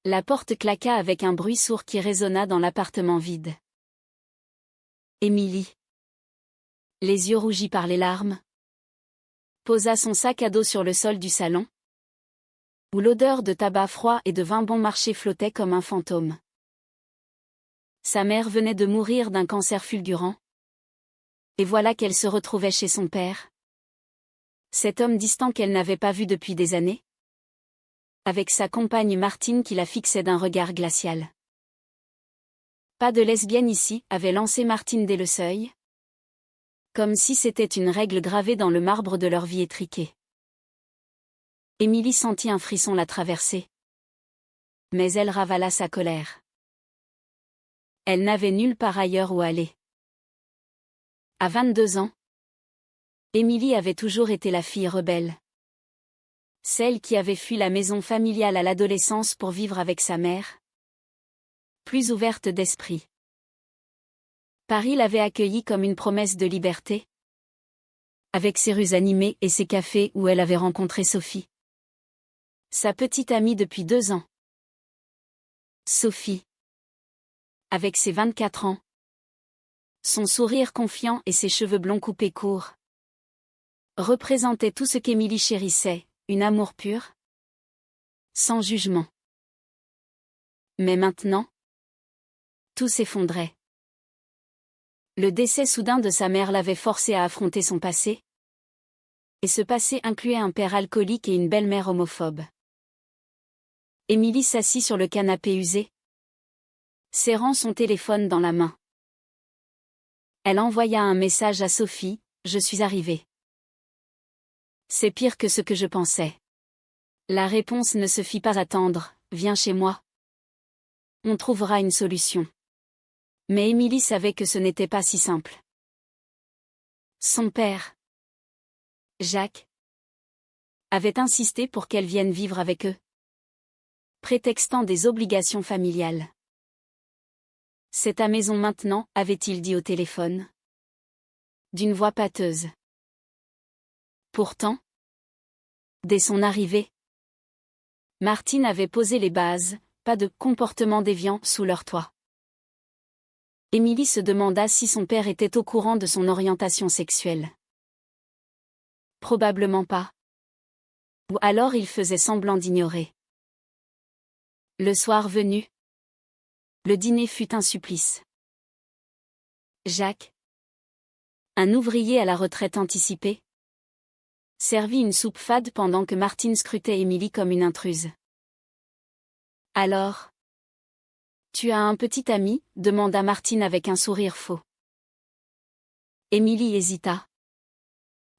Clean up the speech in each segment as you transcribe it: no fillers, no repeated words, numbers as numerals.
La porte claqua avec un bruit sourd qui résonna dans l'appartement vide. Émilie, les yeux rougis par les larmes, posa son sac à dos sur le sol du salon, où l'odeur de tabac froid et de vin bon marché flottait comme un fantôme. Sa mère venait de mourir d'un cancer fulgurant. Et voilà qu'elle se retrouvait chez son père. Cet homme distant qu'elle n'avait pas vu depuis des années. Avec sa compagne Martine qui la fixait d'un regard glacial. Pas de lesbienne ici, avait lancé Martine dès le seuil. Comme si c'était une règle gravée dans le marbre de leur vie étriquée. Émilie sentit un frisson la traverser. Mais elle ravala sa colère. Elle n'avait nulle part ailleurs où aller. À 22 ans, Émilie avait toujours été la fille rebelle. Celle qui avait fui la maison familiale à l'adolescence pour vivre avec sa mère. Plus ouverte d'esprit. Paris l'avait accueillie comme une promesse de liberté. Avec ses rues animées et ses cafés où elle avait rencontré Sophie. Sa petite amie depuis 2 ans. Sophie. Avec ses 24 ans. Son sourire confiant et ses cheveux blonds coupés courts. Représentait tout ce qu'Émilie chérissait, une amour pur. Sans jugement. Mais maintenant, tout s'effondrait. Le décès soudain de sa mère l'avait forcée à affronter son passé. Et ce passé incluait un père alcoolique et une belle-mère homophobe. Émilie s'assit sur le canapé usé, serrant son téléphone dans la main. Elle envoya un message à Sophie, « Je suis arrivée. C'est pire que ce que je pensais. » La réponse ne se fit pas attendre, « Viens chez moi. On trouvera une solution. » Mais Émilie savait que ce n'était pas si simple. Son père, Jacques, avait insisté pour qu'elle vienne vivre avec eux, prétextant des obligations familiales. C'est ta maison maintenant, avait-il dit au téléphone. D'une voix pâteuse. Pourtant, dès son arrivée, Martine avait posé les bases, pas de comportement déviant sous leur toit. Émilie se demanda si son père était au courant de son orientation sexuelle. Probablement pas. Ou alors il faisait semblant d'ignorer. Le soir venu, le dîner fut un supplice. Jacques, un ouvrier à la retraite anticipée, servit une soupe fade pendant que Martine scrutait Émilie comme une intruse. Alors, tu as un petit ami, demanda Martine avec un sourire faux. Émilie hésita,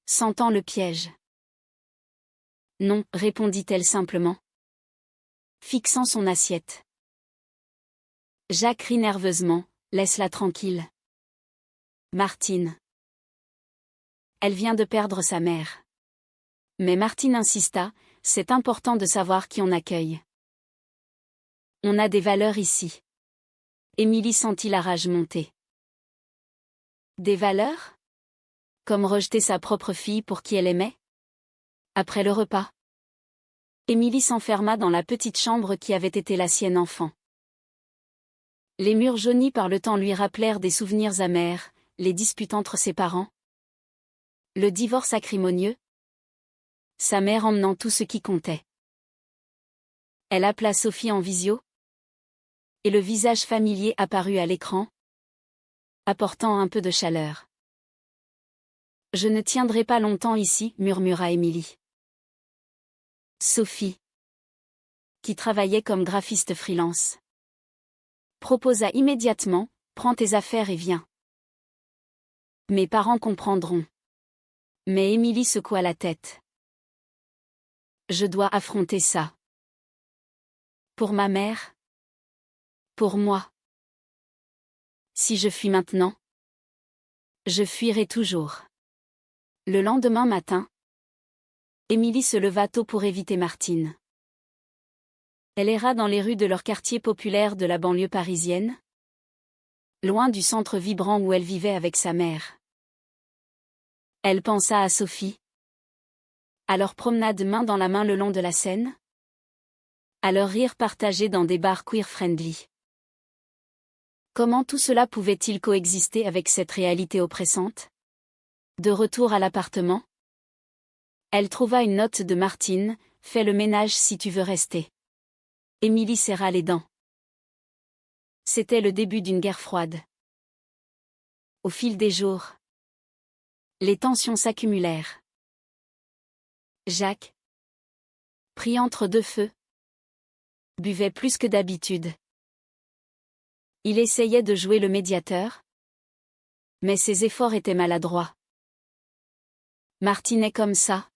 sentant le piège. Non, répondit-elle simplement, fixant son assiette. Jacques rit nerveusement, laisse-la tranquille. Martine. Elle vient de perdre sa mère. Mais Martine insista, c'est important de savoir qui on accueille. On a des valeurs ici. Émilie sentit la rage monter. Des valeurs? Comme rejeter sa propre fille pour qui elle aimait? Après le repas, Émilie s'enferma dans la petite chambre qui avait été la sienne enfant. Les murs jaunis par le temps lui rappelèrent des souvenirs amers, les disputes entre ses parents. Le divorce acrimonieux. Sa mère emmenant tout ce qui comptait. Elle appela Sophie en visio. Et le visage familier apparut à l'écran, apportant un peu de chaleur. Je ne tiendrai pas longtemps ici, murmura Émilie. Sophie, qui travaillait comme graphiste freelance, proposa immédiatement, prends tes affaires et viens. Mes parents comprendront. Mais Émilie secoua la tête. Je dois affronter ça. Pour ma mère. Pour moi. Si je fuis maintenant, je fuirai toujours. Le lendemain matin, Émilie se leva tôt pour éviter Martine. Elle erra dans les rues de leur quartier populaire de la banlieue parisienne, loin du centre vibrant où elle vivait avec sa mère. Elle pensa à Sophie, à leur promenade main dans la main le long de la Seine, à leur rire partagé dans des bars queer-friendly. Comment tout cela pouvait-il coexister avec cette réalité oppressante? De retour à l'appartement, elle trouva une note de Martine: « Fais le ménage si tu veux rester. » Émilie serra les dents. C'était le début d'une guerre froide. Au fil des jours, les tensions s'accumulèrent. Jacques, pris entre deux feux, buvait plus que d'habitude. Il essayait de jouer le médiateur, mais ses efforts étaient maladroits. Martine est comme ça.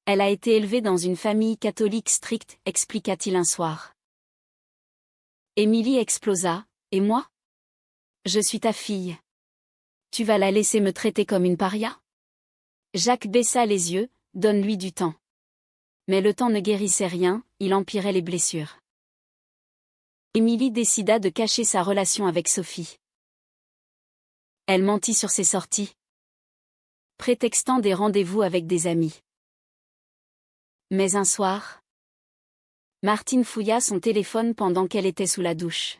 Elle a été élevée dans une famille catholique stricte, expliqua-t-il un soir. Émilie explosa. Et moi? Je suis ta fille. Tu vas la laisser me traiter comme une paria? Jacques baissa les yeux. Donne-lui du temps. Mais le temps ne guérissait rien, il empirait les blessures. Émilie décida de cacher sa relation avec Sophie. Elle mentit sur ses sorties, prétextant des rendez-vous avec des amis. Mais un soir, Martine fouilla son téléphone pendant qu'elle était sous la douche.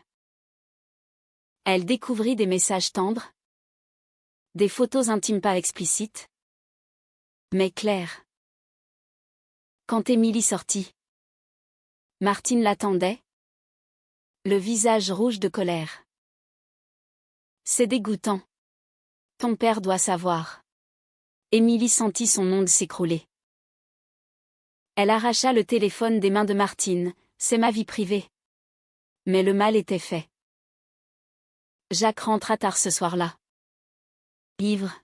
Elle découvrit des messages tendres, des photos intimes pas explicites, mais claires. Quand Émilie sortit, Martine l'attendait, le visage rouge de colère. C'est dégoûtant. Ton père doit savoir. Émilie sentit son monde s'écrouler. Elle arracha le téléphone des mains de Martine. C'est ma vie privée. Mais le mal était fait. Jacques rentra tard ce soir-là. Ivre.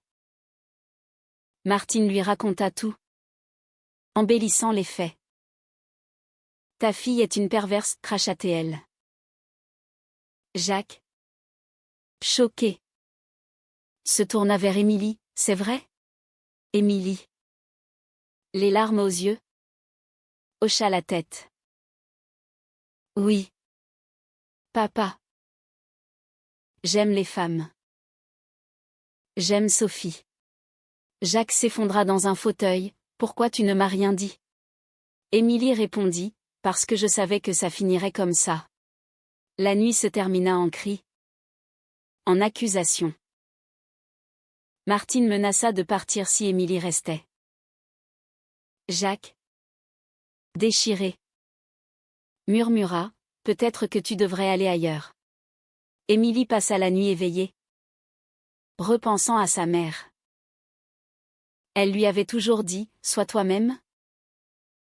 Martine lui raconta tout, embellissant les faits. Ta fille est une perverse, cracha-t-elle. Jacques, choqué, se tourna vers Émilie. C'est vrai? Émilie, les larmes aux yeux, hocha la tête. Oui. Papa. J'aime les femmes. J'aime Sophie. Jacques s'effondra dans un fauteuil. Pourquoi tu ne m'as rien dit? Émilie répondit, parce que je savais que ça finirait comme ça. La nuit se termina en cris, en accusation. Martine menaça de partir si Émilie restait. Jacques, déchiré, murmura, peut-être que tu devrais aller ailleurs. Émilie passa la nuit éveillée, repensant à sa mère. Elle lui avait toujours dit, sois toi-même,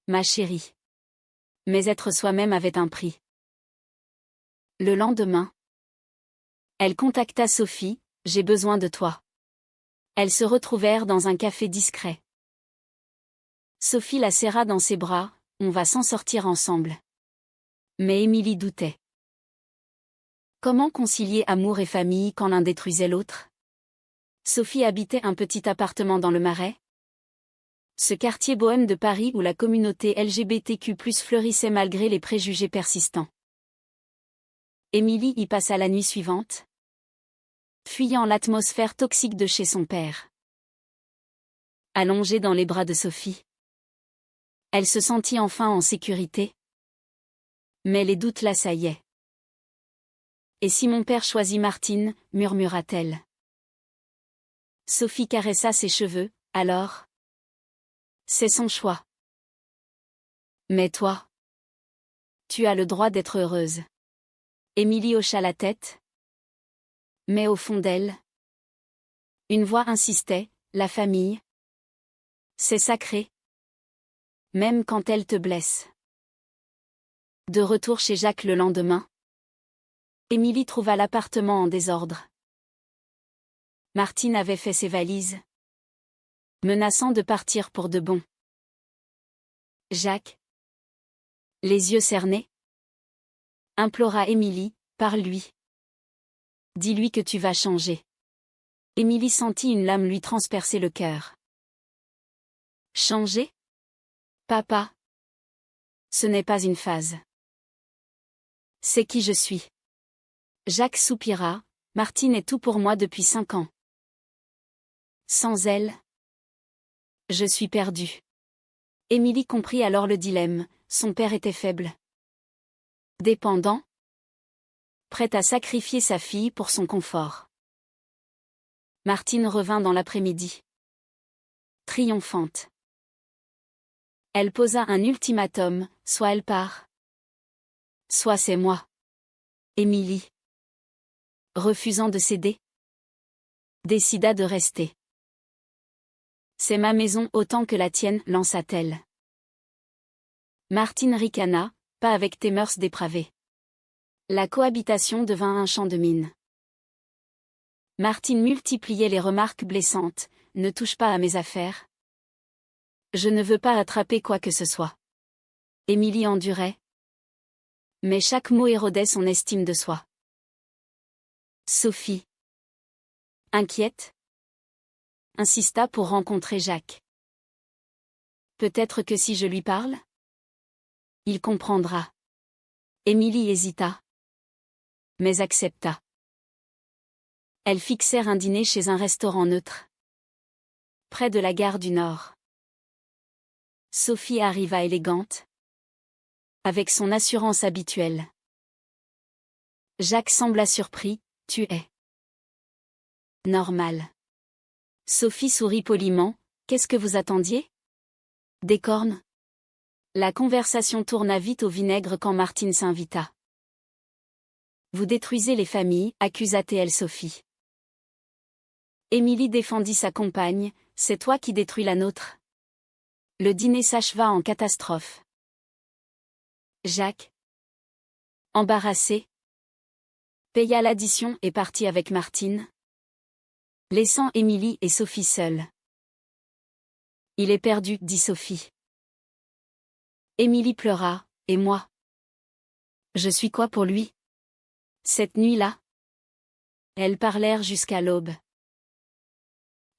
ma chérie. Mais être soi-même avait un prix. Le lendemain, elle contacta Sophie, j'ai besoin de toi. Elles se retrouvèrent dans un café discret. Sophie la serra dans ses bras, on va s'en sortir ensemble. Mais Émilie doutait. Comment concilier amour et famille quand l'un détruisait l'autre? Sophie habitait un petit appartement dans le Marais. Ce quartier bohème de Paris où la communauté LGBTQ+ fleurissait malgré les préjugés persistants. Émilie y passa la nuit suivante, fuyant l'atmosphère toxique de chez son père. Allongée dans les bras de Sophie, elle se sentit enfin en sécurité. Mais les doutes l'assaillaient. Et si mon père choisit Martine, murmura-t-elle. Sophie caressa ses cheveux, alors? C'est son choix. Mais toi, tu as le droit d'être heureuse. Émilie hocha la tête. Mais au fond d'elle, une voix insistait, la famille. C'est sacré. Même quand elle te blesse. De retour chez Jacques le lendemain, Émilie trouva l'appartement en désordre. Martine avait fait ses valises, menaçant de partir pour de bon. Jacques, les yeux cernés, implora Émilie, parle-lui. Dis-lui que tu vas changer. Émilie sentit une lame lui transpercer le cœur. Changer? Papa. Ce n'est pas une phase. C'est qui je suis. Jacques soupira, Martine est tout pour moi depuis 5 ans. Sans elle, je suis perdue. Émilie comprit alors le dilemme, son père était faible. Dépendant. Prêt à sacrifier sa fille pour son confort. Martine revint dans l'après-midi. Triomphante. Elle posa un ultimatum, soit elle part. Soit c'est moi. Émilie, refusant de céder, décida de rester. C'est ma maison autant que la tienne, lança-t-elle. Martine ricana, pas avec tes mœurs dépravées. La cohabitation devint un champ de mine. Martine multipliait les remarques blessantes, ne touche pas à mes affaires. Je ne veux pas attraper quoi que ce soit. Émilie endurait. Mais chaque mot érodait son estime de soi. Sophie, inquiète, insista pour rencontrer Jacques. Peut-être que si je lui parle, il comprendra. Émilie hésita, mais accepta. Elles fixèrent un dîner chez un restaurant neutre, près de la gare du Nord. Sophie arriva élégante, avec son assurance habituelle. Jacques sembla surpris. Tu es normal. Sophie sourit poliment. Qu'est-ce que vous attendiez? Des cornes? La conversation tourna vite au vinaigre quand Martine s'invita. Vous détruisez les familles, accusa-t-elle Sophie. Émilie défendit sa compagne. C'est toi qui détruis la nôtre. Le dîner s'acheva en catastrophe. Jacques, embarrassé, paya l'addition et partit avec Martine, laissant Émilie et Sophie seules. Il est perdu, dit Sophie. Émilie pleura, et moi? Je suis quoi pour lui? Cette nuit-là? Elles parlèrent jusqu'à l'aube.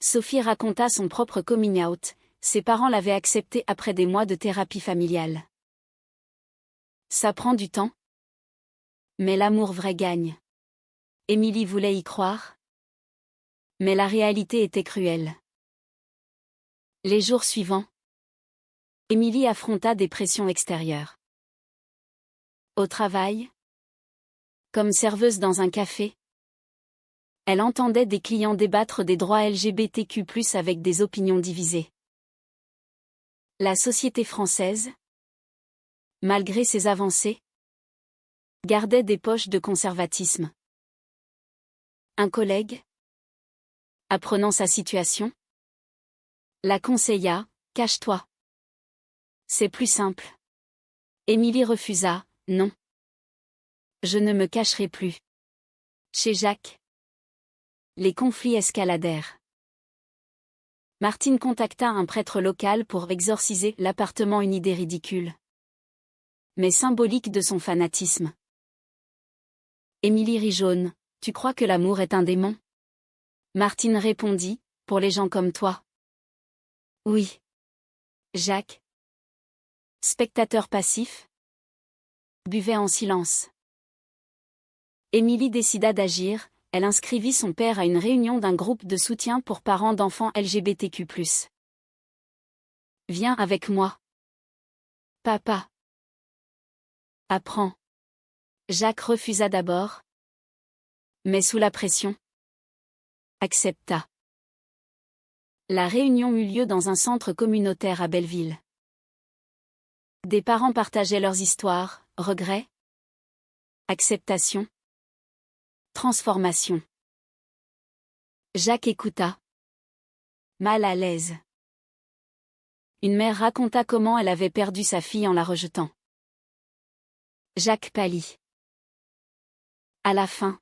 Sophie raconta son propre coming out, ses parents l'avaient accepté après des mois de thérapie familiale. Ça prend du temps. Mais l'amour vrai gagne. Émilie voulait y croire. Mais la réalité était cruelle. Les jours suivants, Émilie affronta des pressions extérieures. Au travail, comme serveuse dans un café, elle entendait des clients débattre des droits LGBTQ+, avec des opinions divisées. La société française, malgré ses avancées, gardait des poches de conservatisme. Un collègue, apprenant sa situation, la conseilla, cache-toi. C'est plus simple. Émilie refusa, non. Je ne me cacherai plus. Chez Jacques, les conflits escaladèrent. Martine contacta un prêtre local pour exorciser l'appartement, une idée ridicule, mais symbolique de son fanatisme. Émilie rit jaune. Tu crois que l'amour est un démon? Martine répondit, pour les gens comme toi. Oui. Jacques, spectateur passif, buvait en silence. Émilie décida d'agir, elle inscrivit son père à une réunion d'un groupe de soutien pour parents d'enfants LGBTQ+. Viens avec moi. Papa. Apprends. Jacques refusa d'abord, mais sous la pression, accepta. La réunion eut lieu dans un centre communautaire à Belleville. Des parents partageaient leurs histoires, regrets, acceptation, transformation. Jacques écouta, mal à l'aise. Une mère raconta comment elle avait perdu sa fille en la rejetant. Jacques pâlit. À la fin,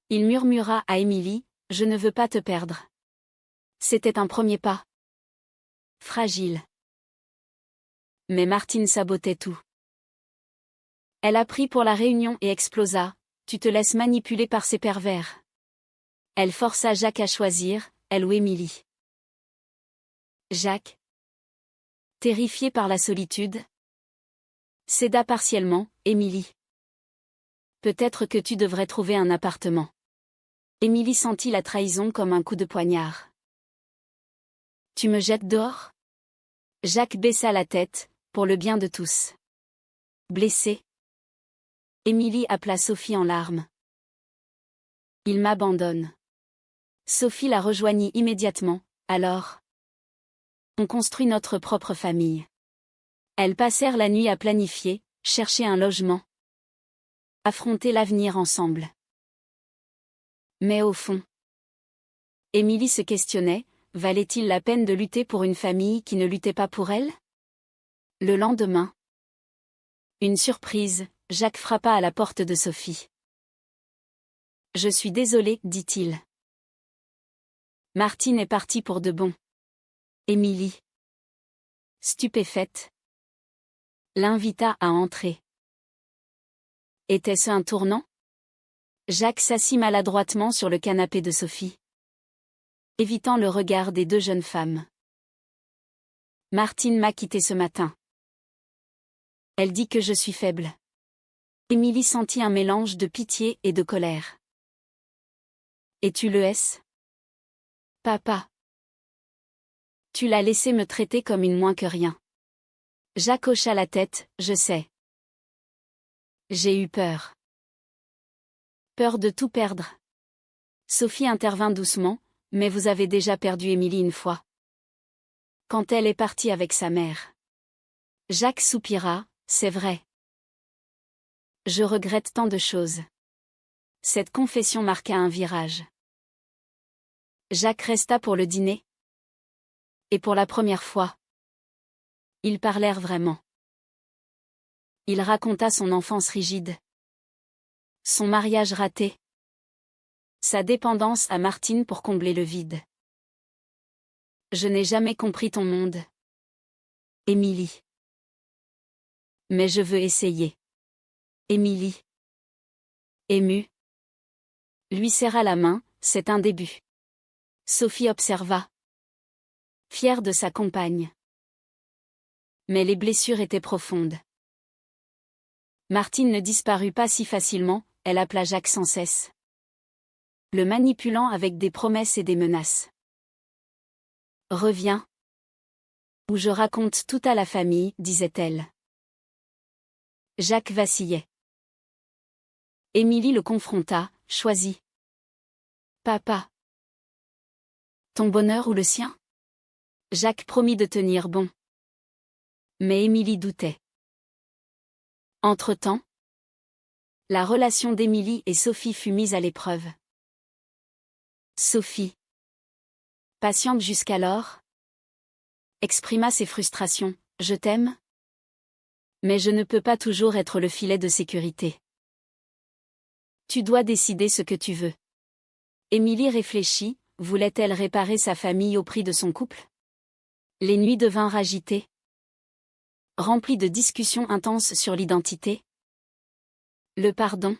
il murmura à Émilie, « Je ne veux pas te perdre. » C'était un premier pas. Fragile. Mais Martine sabotait tout. Elle a pris pour la réunion et explosa, « Tu te laisses manipuler par ces pervers. » Elle força Jacques à choisir, elle ou Émilie. Jacques, terrifié par la solitude, céda partiellement, Émilie. Peut-être que tu devrais trouver un appartement. Émilie sentit la trahison comme un coup de poignard. Tu me jettes dehors? Jacques baissa la tête, pour le bien de tous. Blessée, Émilie appela Sophie en larmes. Il m'abandonne. Sophie la rejoignit immédiatement, alors. On construit notre propre famille. Elles passèrent la nuit à planifier, chercher un logement. Affronter l'avenir ensemble. Mais au fond, Émilie se questionnait, valait-il la peine de lutter pour une famille qui ne luttait pas pour elle? Le lendemain, une surprise, Jacques frappa à la porte de Sophie. Je suis désolé, dit-il. Martine est partie pour de bon. Émilie, stupéfaite, l'invita à entrer. Était-ce un tournant? Jacques s'assit maladroitement sur le canapé de Sophie, évitant le regard des deux jeunes femmes. Martine m'a quitté ce matin. Elle dit que je suis faible. Émilie sentit un mélange de pitié et de colère. Et tu le es? Papa. Tu l'as laissé me traiter comme une moins que rien. Jacques hocha la tête, je sais. J'ai eu peur. Peur de tout perdre. Sophie intervint doucement, mais vous avez déjà perdu Émilie une fois. Quand elle est partie avec sa mère. Jacques soupira, c'est vrai. Je regrette tant de choses. Cette confession marqua un virage. Jacques resta pour le dîner. Et pour la première fois, ils parlèrent vraiment. Il raconta son enfance rigide. Son mariage raté. Sa dépendance à Martine pour combler le vide. Je n'ai jamais compris ton monde, Émilie. Mais je veux essayer. Émilie, émue, lui serra la main, c'est un début. Sophie observa, fière de sa compagne. Mais les blessures étaient profondes. Martine ne disparut pas si facilement, elle appela Jacques sans cesse, le manipulant avec des promesses et des menaces. Reviens. Ou je raconte tout à la famille, disait-elle. Jacques vacillait. Émilie le confronta, choisis. Papa. Ton bonheur ou le sien? Jacques promit de tenir bon. Mais Émilie doutait. Entre-temps, la relation d'Émilie et Sophie fut mise à l'épreuve. Sophie, patiente jusqu'alors, exprima ses frustrations. Je t'aime, mais je ne peux pas toujours être le filet de sécurité. Tu dois décider ce que tu veux. Émilie réfléchit, voulait-elle réparer sa famille au prix de son couple? Les nuits devinrent agitées, remplies de discussions intenses sur l'identité, le pardon,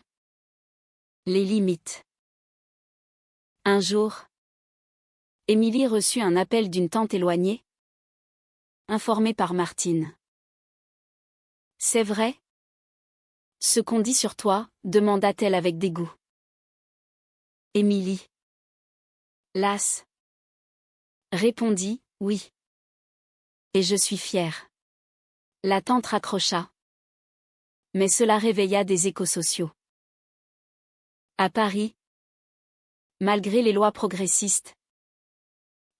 les limites. Un jour, Émilie reçut un appel d'une tante éloignée, informée par Martine. C'est vrai? Ce qu'on dit sur toi, demanda-t-elle avec dégoût. Émilie, lasse, répondit, oui. Et je suis fière. La tante raccrocha. Mais cela réveilla des échos sociaux. À Paris, malgré les lois progressistes,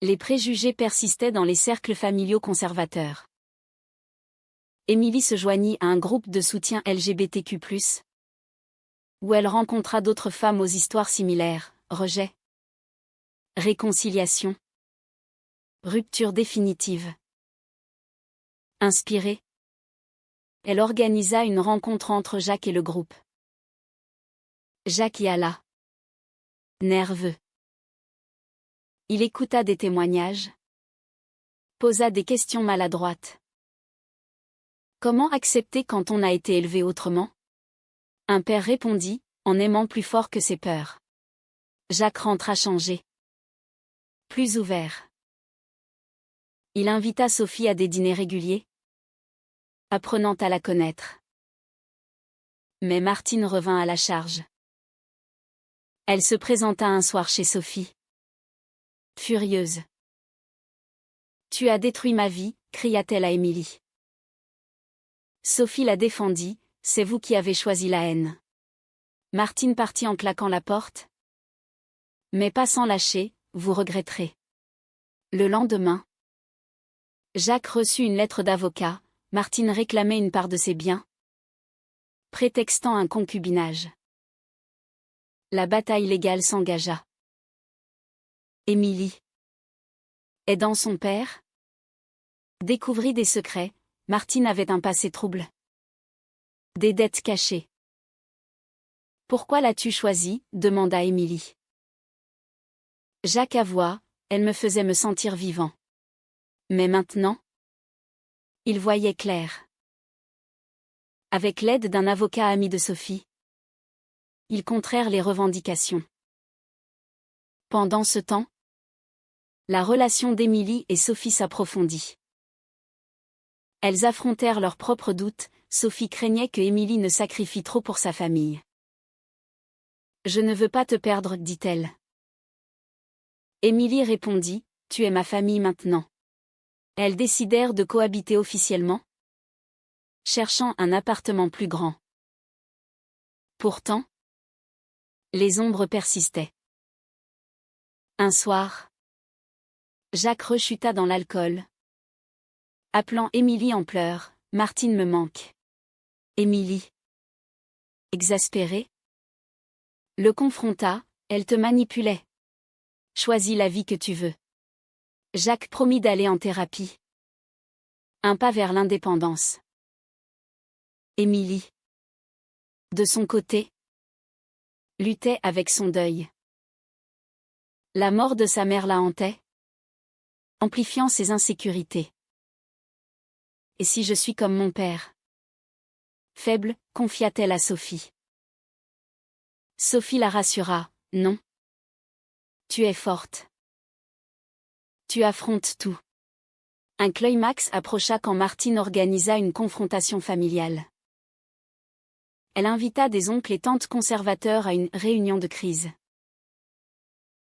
les préjugés persistaient dans les cercles familiaux conservateurs. Émilie se joignit à un groupe de soutien LGBTQ+, où elle rencontra d'autres femmes aux histoires similaires, rejet, réconciliation, rupture définitive. Inspirée, elle organisa une rencontre entre Jacques et le groupe. Jacques y alla. Nerveux. Il écouta des témoignages, posa des questions maladroites. Comment accepter quand on a été élevé autrement? Un père répondit, en aimant plus fort que ses peurs. Jacques rentra changé. Plus ouvert. Il invita Sophie à des dîners réguliers, apprenant à la connaître. Mais Martine revint à la charge. Elle se présenta un soir chez Sophie. Furieuse. Tu as détruit ma vie, cria-t-elle à Émilie. Sophie la défendit, c'est vous qui avez choisi la haine. Martine partit en claquant la porte. Mais pas sans lâcher, vous regretterez. Le lendemain, Jacques reçut une lettre d'avocat, Martine réclamait une part de ses biens, prétextant un concubinage. La bataille légale s'engagea. Émilie, aidant son père, découvrit des secrets. Martine avait un passé trouble. Des dettes cachées. Pourquoi l'as-tu choisie demanda Émilie. Jacques avoua, elle me faisait me sentir vivant. Mais maintenant, il voyait clair. Avec l'aide d'un avocat ami de Sophie, ils contrèrent les revendications. Pendant ce temps, la relation d'Émilie et Sophie s'approfondit. Elles affrontèrent leurs propres doutes, Sophie craignait que Émilie ne sacrifie trop pour sa famille. « Je ne veux pas te perdre, dit-elle. Émilie répondit, « Tu es ma famille maintenant. » Elles décidèrent de cohabiter officiellement, cherchant un appartement plus grand. Pourtant, les ombres persistaient. Un soir, Jacques rechuta dans l'alcool, appelant Émilie en pleurs, « Martine me manque. » Émilie, exaspérée, le confronta, « Elle te manipulait. Choisis la vie que tu veux. » Jacques promit d'aller en thérapie. Un pas vers l'indépendance. Émilie, de son côté, luttait avec son deuil. La mort de sa mère la hantait, amplifiant ses insécurités. Et si je suis comme mon père? Faible, confia-t-elle à Sophie. Sophie la rassura, non. Tu es forte. Tu affrontes tout. Un climax approcha quand Martine organisa une confrontation familiale. Elle invita des oncles et tantes conservateurs à une réunion de crise.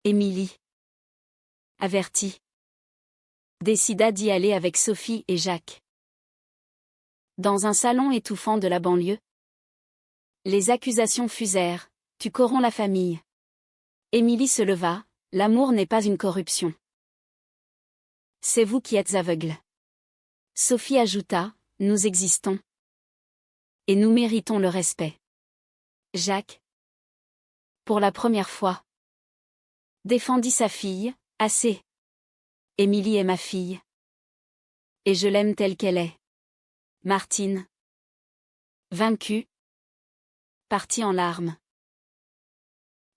Émilie, avertie, décida d'y aller avec Sophie et Jacques. Dans un salon étouffant de la banlieue, les accusations fusèrent, « Tu corromps la famille. » Émilie se leva, « L'amour n'est pas une corruption. C'est vous qui êtes aveugles. » Sophie ajouta, « Nous existons. Et nous méritons le respect. » Jacques, pour la première fois, défendit sa fille, « Assez. Émilie est ma fille. Et je l'aime telle qu'elle est. » Martine, vaincue, partit en larmes.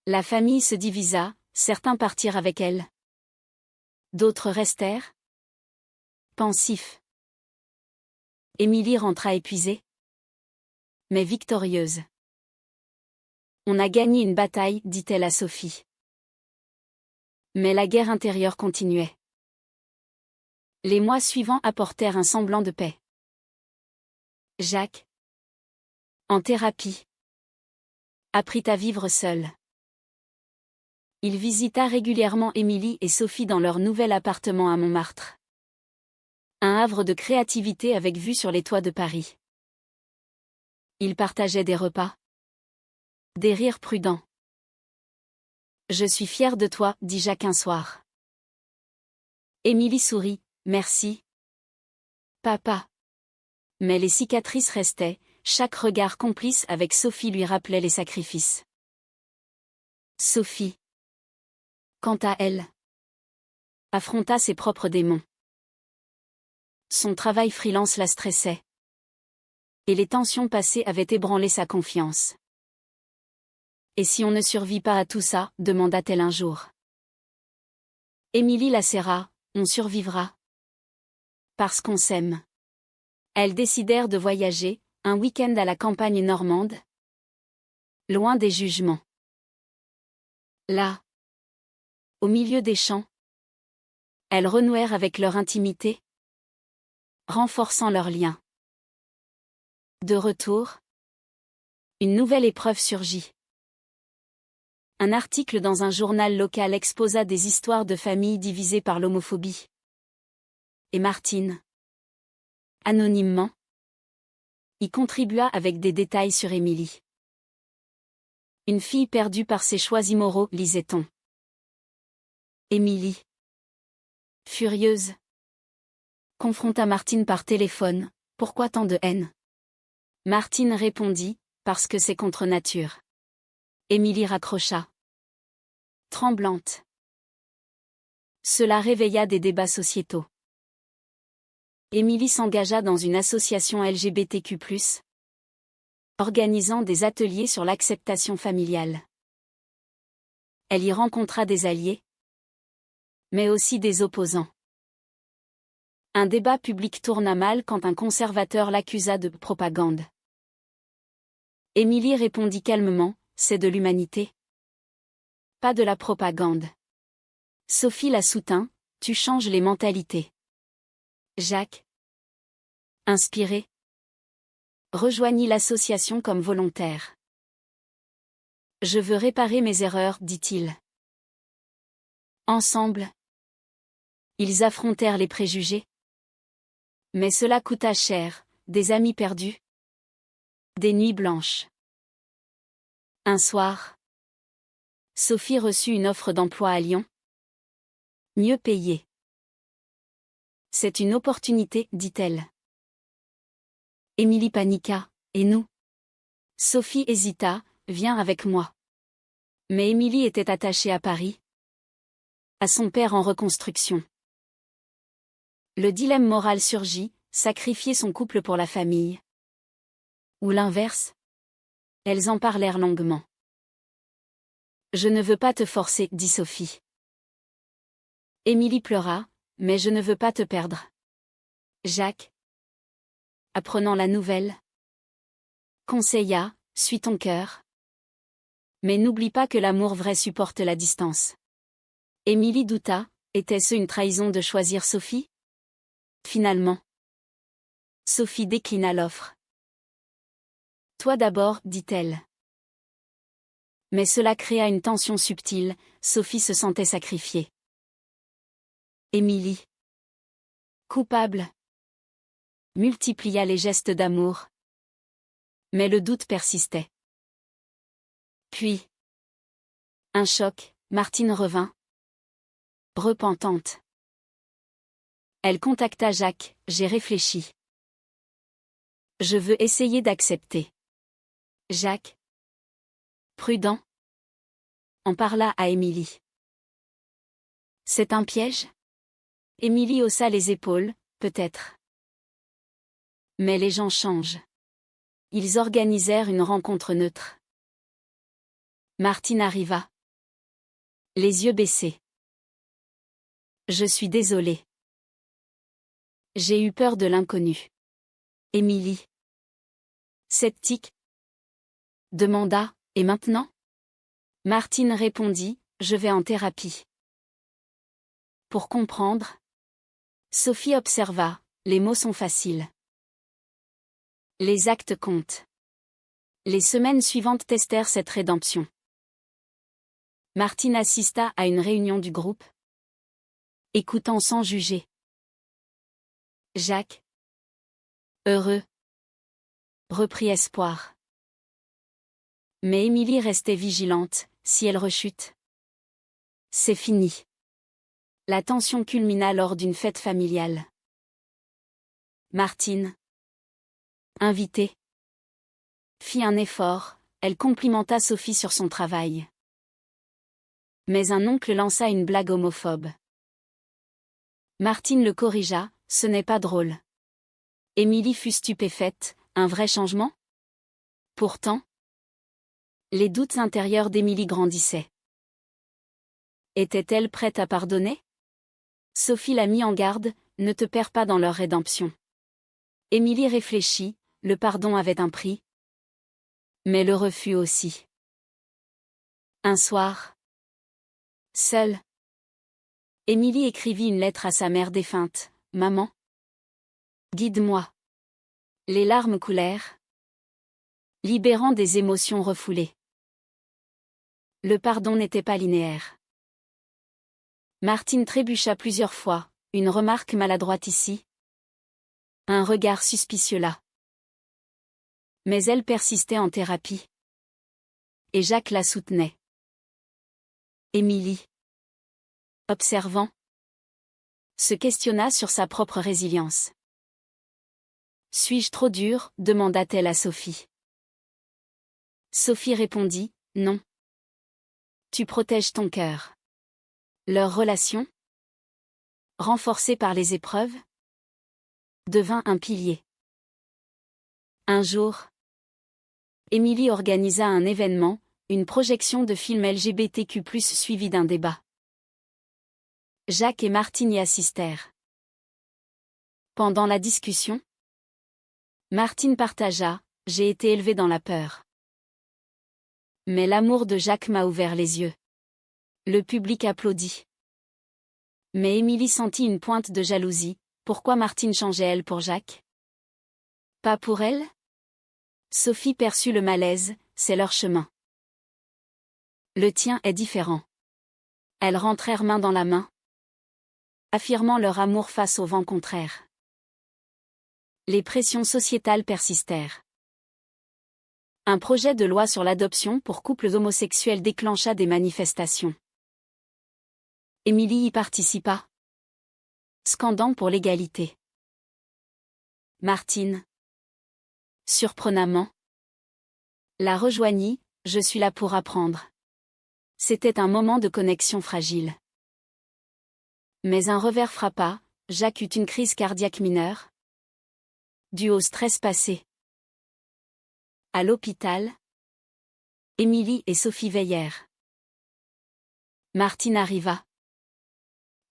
La famille se divisa, certains partirent avec elle. D'autres restèrent, pensifs. Émilie rentra épuisée, mais victorieuse. « On a gagné une bataille, dit-elle à Sophie. » Mais la guerre intérieure continuait. Les mois suivants apportèrent un semblant de paix. Jacques, en thérapie, apprit à vivre seul. Il visita régulièrement Émilie et Sophie dans leur nouvel appartement à Montmartre. Un havre de créativité avec vue sur les toits de Paris. Ils partageaient des repas, des rires prudents. « Je suis fière de toi, dit Jacques un soir. » Émilie sourit, « Merci, papa. » Mais les cicatrices restaient, chaque regard complice avec Sophie lui rappelait les sacrifices. Sophie, quant à elle, affronta ses propres démons. Son travail freelance la stressait. Et les tensions passées avaient ébranlé sa confiance. « Et si on ne survit pas à tout ça ?» demanda-t-elle un jour. Émilie la serra, « On survivra. Parce qu'on s'aime. » Elles décidèrent de voyager, un week-end à la campagne normande, loin des jugements. Là, au milieu des champs, elles renouèrent avec leur intimité, renforçant leurs liens. De retour, une nouvelle épreuve surgit. Un article dans un journal local exposa des histoires de familles divisées par l'homophobie. Et Martine, anonymement, y contribua avec des détails sur Émilie. Une fille perdue par ses choix immoraux, lisait-on. Émilie, furieuse, confronta Martine par téléphone. « Pourquoi tant de haine ?» Martine répondit, « Parce que c'est contre nature. » Émilie raccrocha, tremblante. Cela réveilla des débats sociétaux. Émilie s'engagea dans une association LGBTQ+, organisant des ateliers sur l'acceptation familiale. Elle y rencontra des alliés, mais aussi des opposants. Un débat public tourna mal quand un conservateur l'accusa de propagande. Émilie répondit calmement, « C'est de l'humanité. Pas de la propagande. » Sophie la soutint, « Tu changes les mentalités. » Jacques, inspiré, rejoignit l'association comme volontaire. « Je veux réparer mes erreurs, dit-il. » Ensemble, ils affrontèrent les préjugés. Mais cela coûta cher, des amis perdus, des nuits blanches. Un soir, Sophie reçut une offre d'emploi à Lyon. Mieux payée. « C'est une opportunité, dit-elle. » Émilie paniqua, « Et nous ?» Sophie hésita, « Viens avec moi. » Mais Émilie était attachée à Paris, à son père en reconstruction. Le dilemme moral surgit, sacrifier son couple pour la famille. Ou l'inverse? Elles en parlèrent longuement. « Je ne veux pas te forcer, dit Sophie. » Émilie pleura, « Mais je ne veux pas te perdre. » Jacques, apprenant la nouvelle, conseilla, « Suis ton cœur. Mais n'oublie pas que l'amour vrai supporte la distance. » Émilie douta, était-ce une trahison de choisir Sophie? Finalement, Sophie déclina l'offre. « Toi d'abord, dit-elle. » Mais cela créa une tension subtile, Sophie se sentait sacrifiée. Émilie, coupable, multiplia les gestes d'amour. Mais le doute persistait. Puis, un choc, Martine revint, repentante. Elle contacta Jacques, « J'ai réfléchi. Je veux essayer d'accepter. » Jacques, prudent, en parla à Émilie. « C'est un piège ?» Émilie haussa les épaules, « Peut-être. Mais les gens changent. » Ils organisèrent une rencontre neutre. Martine arriva, les yeux baissés. « Je suis désolée. J'ai eu peur de l'inconnu. » Émilie, sceptique, demanda, « Et maintenant ?» Martine répondit, « Je vais en thérapie. » Pour comprendre, Sophie observa, « Les mots sont faciles. Les actes comptent. » Les semaines suivantes testèrent cette rédemption. Martine assista à une réunion du groupe, écoutant sans juger. Jacques, heureux, reprit espoir. Mais Émilie restait vigilante, si elle rechute, c'est fini. La tension culmina lors d'une fête familiale. Martine, invitée, fit un effort, elle complimenta Sophie sur son travail. Mais un oncle lança une blague homophobe. Martine le corrigea, « Ce n'est pas drôle. » Émilie fut stupéfaite, un vrai changement? Pourtant, les doutes intérieurs d'Émilie grandissaient. Était-elle prête à pardonner? Sophie la mit en garde, « Ne te perds pas dans leur rédemption. » Émilie réfléchit, le pardon avait un prix. Mais le refus aussi. Un soir, seule, Émilie écrivit une lettre à sa mère défunte, « Maman, guide-moi. » Les larmes coulèrent, libérant des émotions refoulées. Le pardon n'était pas linéaire. Martine trébucha plusieurs fois, une remarque maladroite ici, un regard suspicieux là. Mais elle persistait en thérapie. Et Jacques la soutenait. Émilie, observant, se questionna sur sa propre résilience. Suis-je trop dure, demanda-t-elle à Sophie. Sophie répondit, non. Tu protèges ton cœur. Leur relation, renforcée par les épreuves, devint un pilier. Un jour, Émilie organisa un événement, une projection de film LGBTQ+, suivie d'un débat. Jacques et Martine y assistèrent. Pendant la discussion, Martine partagea, « J'ai été élevée dans la peur. Mais l'amour de Jacques m'a ouvert les yeux. » Le public applaudit. Mais Émilie sentit une pointe de jalousie. Pourquoi Martine changeait-elle pour Jacques? Pas pour elle? Sophie perçut le malaise, c'est leur chemin. Le tien est différent. Elles rentrèrent main dans la main, affirmant leur amour face au vent contraire. Les pressions sociétales persistèrent. Un projet de loi sur l'adoption pour couples homosexuels déclencha des manifestations. Émilie y participa, scandant pour l'égalité. Martine, surprenamment, la rejoignit, « Je suis là pour apprendre. » C'était un moment de connexion fragile. Mais un revers frappa, Jacques eut une crise cardiaque mineure, due au stress passé. À l'hôpital, Émilie et Sophie veillèrent. Martine arriva.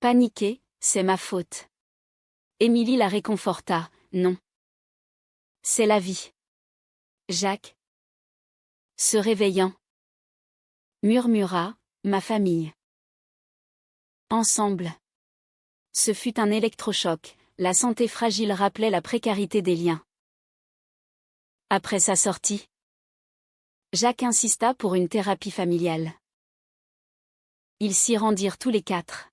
Paniquée, « C'est ma faute. » Émilie la réconforta, « Non. C'est la vie. » Jacques, se réveillant, murmura, « Ma famille. » Ensemble. Ce fut un électrochoc, la santé fragile rappelait la précarité des liens. Après sa sortie, Jacques insista pour une thérapie familiale. Ils s'y rendirent tous les quatre.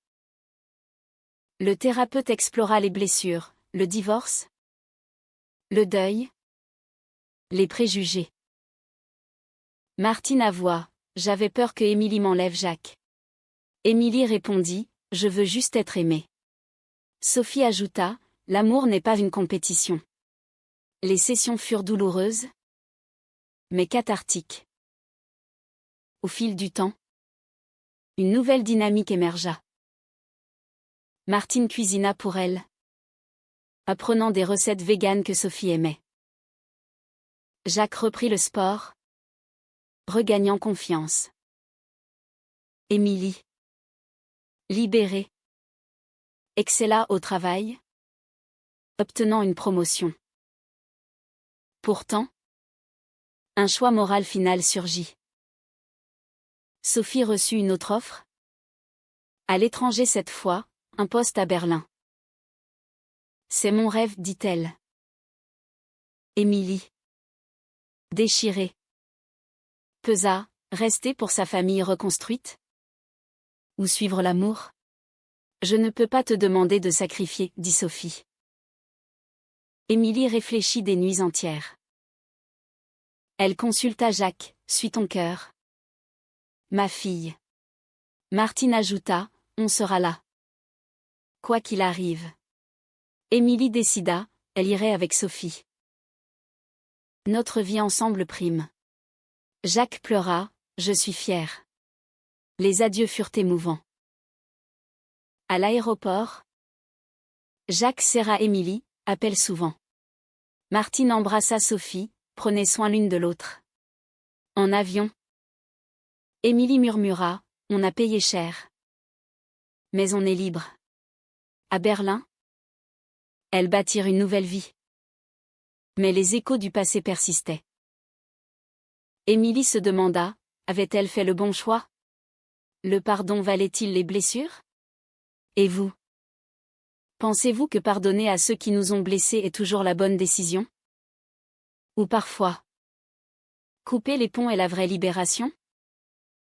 Le thérapeute explora les blessures, le divorce, le deuil, les préjugés. Martine avoua, « J'avais peur que Émilie m'enlève Jacques. » Émilie répondit, « Je veux juste être aimée. » Sophie ajouta, « L'amour n'est pas une compétition. » Les sessions furent douloureuses, mais cathartiques. Au fil du temps, une nouvelle dynamique émergea. Martine cuisina pour elle, apprenant des recettes véganes que Sophie aimait. Jacques reprit le sport, regagnant confiance. Émilie, libérée, excella au travail, obtenant une promotion. Pourtant, un choix moral final surgit. Sophie reçut une autre offre. À l'étranger cette fois, un poste à Berlin. C'est mon rêve, dit-elle. Émilie, déchirée, pesa, rester pour sa famille reconstruite? Ou suivre l'amour? Je ne peux pas te demander de sacrifier, dit Sophie. Émilie réfléchit des nuits entières. Elle consulta Jacques, suis ton cœur. Ma fille. Martine ajouta, on sera là. Quoi qu'il arrive. Émilie décida, elle irait avec Sophie. Notre vie ensemble prime. Jacques pleura, je suis fière. Les adieux furent émouvants. À l'aéroport, Jacques serra Émilie, appelle souvent. Martine embrassa Sophie, prenez soin l'une de l'autre. En avion, Émilie murmura, on a payé cher. Mais on est libre. À Berlin, elles bâtirent une nouvelle vie. Mais les échos du passé persistaient. Émilie se demanda, avait-elle fait le bon choix? Le pardon valait-il les blessures? Et vous? Pensez-vous que pardonner à ceux qui nous ont blessés est toujours la bonne décision? Ou parfois, couper les ponts est la vraie libération?